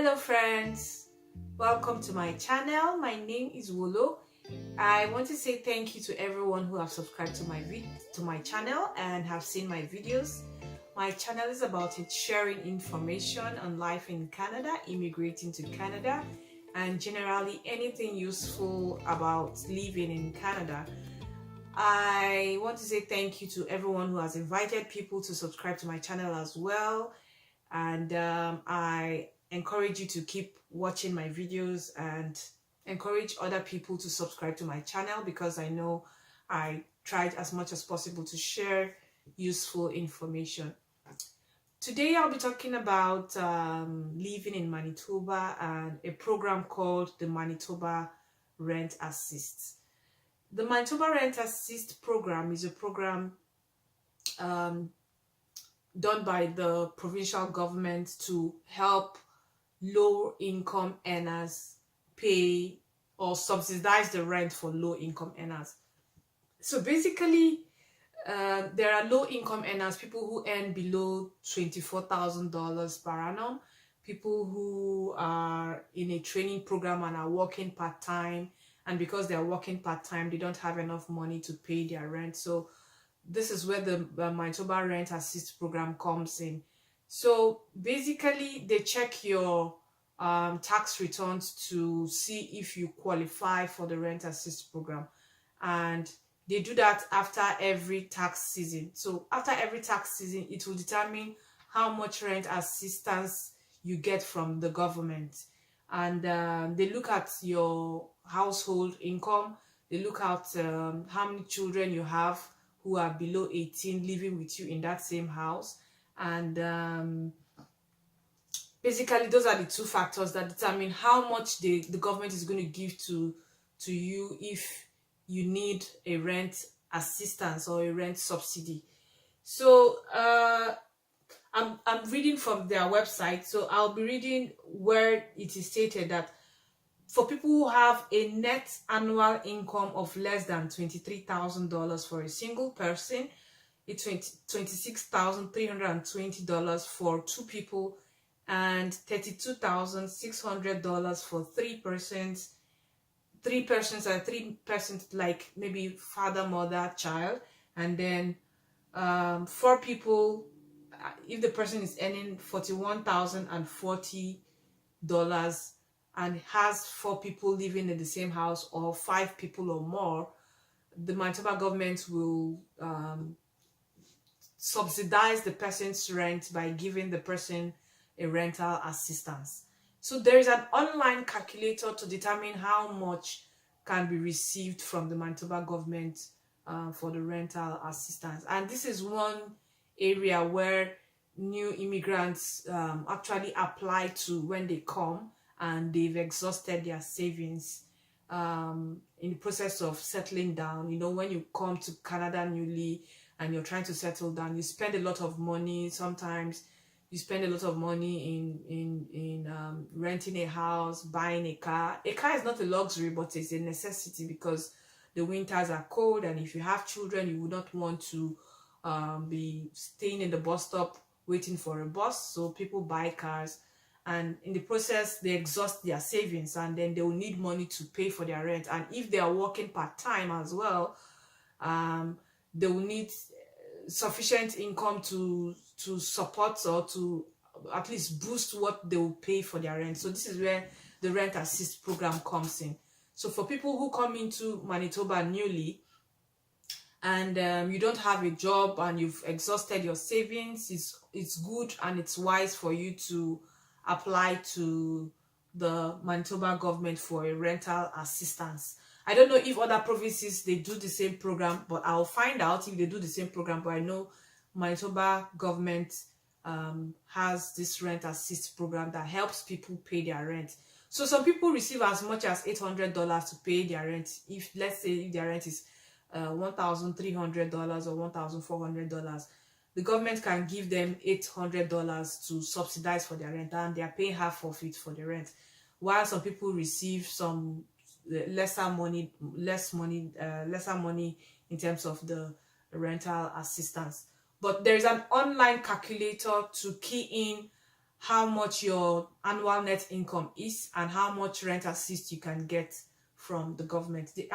Hello friends, welcome to my channel. My name is Wolo. I want to say thank you to everyone who have subscribed to my channel and have seen my videos. My channel is about sharing information on life in Canada, immigrating to Canada, and generally anything useful about living in Canada. I want to say thank you to everyone who has invited people to subscribe to my channel as well, and I encourage you to keep watching my videos and encourage other people to subscribe to my channel, because I know I tried as much as possible to share useful information. Today I'll be talking about living in Manitoba and a program called the Manitoba Rent Assist. The Manitoba Rent Assist program is a program done by the provincial government to help low income earners pay or subsidize the rent for low income earners. So basically, there are low income earners, people who earn below $24,000 per annum, people who are in a training program and are working part-time, and because they are working part-time, they don't have enough money to pay their rent. So this is where the Manitoba Rent Assist program comes in. So basically, they check your tax returns to see if you qualify for the Rent Assist program, and they do that after every tax season. So after every tax season, it will determine how much rent assistance you get from the government, and they look at your household income. They look at how many children you have who are below 18 living with you in that same house, and basically those are the two factors that determine how much the government is going to give to you if you need a rent assistance or a rent subsidy. So I'm reading from their website, so I'll be reading where it is stated that for people who have a net annual income of less than $23,000 for a single person, it's $26,320 for two people, and $32,600 for three persons. Three persons like maybe father, mother, child, and then four people if the person is earning $41,040 and has four people living in the same house, or five people or more, the Manitoba government will subsidize the person's rent by giving the person a rental assistance. So there is an online calculator to determine how much can be received from the Manitoba government for the rental assistance. And this is one area where new immigrants actually apply to when they come and they've exhausted their savings in the process of settling down. You know, when you come to Canada newly and you're trying to settle down, you spend a lot of money. Sometimes you spend a lot of money in renting a house, buying a car. A car is not a luxury, but it's a necessity because the winters are cold, and if you have children, you would not want to be staying in the bus stop waiting for a bus. So people buy cars, and in the process, they exhaust their savings, and then they will need money to pay for their rent. And if they are working part-time as well, they will need sufficient income to support or to at least boost what they will pay for their rent. So this is where the Rent Assist program comes in. So for people who come into Manitoba newly and you don't have a job and you've exhausted your savings, it's good and it's wise for you to apply to the Manitoba government for a rental assistance. I don't know if other provinces they do the same program, but I'll find out if they do the same program. But I know Manitoba government has this rent assist program that helps people pay their rent. So some people receive as much as $800 to pay their rent. If let's say if their rent is $1,300 or $1,400, the government can give them $800 to subsidize for their rent, and they are paying half of it for the rent. While some people receive some lesser money in terms of the rental assistance. But there is an online calculator to key in how much your annual net income is and how much rent assist you can get from the government. The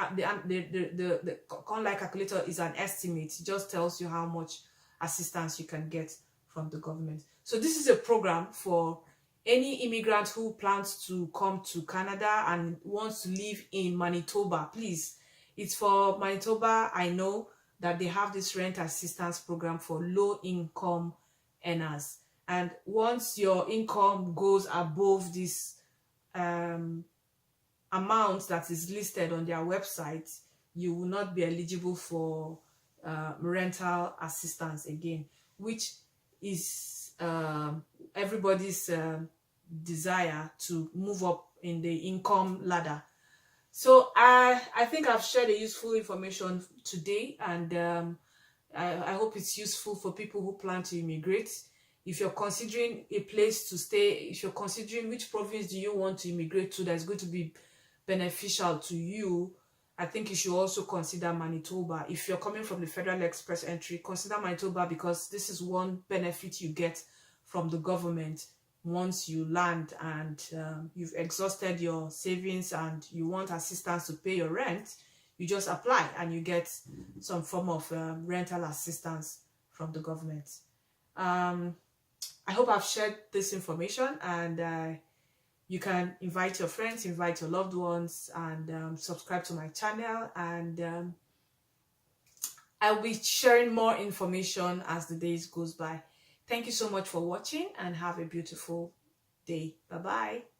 online calculator is an estimate. It just tells you how much assistance you can get from the government. So this is a program for any immigrant who plans to come to Canada and wants to live in Manitoba. Please, it's for Manitoba. I know that they have this rent assistance program for low income earners. And once your income goes above this amount that is listed on their website, you will not be eligible for rental assistance again, which is everybody's desire to move up in the income ladder. So I think I've shared a useful information today, and I hope it's useful for people who plan to immigrate. If you're considering a place to stay, if you're considering which province do you want to immigrate to that's going to be beneficial to you, I think you should also consider Manitoba. If you're coming from the Federal Express entry, consider Manitoba, because this is one benefit you get from the government once you land and you've exhausted your savings and you want assistance to pay your rent. You just apply and you get some form of rental assistance from the government. I hope I've shared this information, and you can invite your friends, invite your loved ones, and subscribe to my channel. And I'll be sharing more information as the days goes by. Thank you so much for watching, and have a beautiful day. Bye-bye.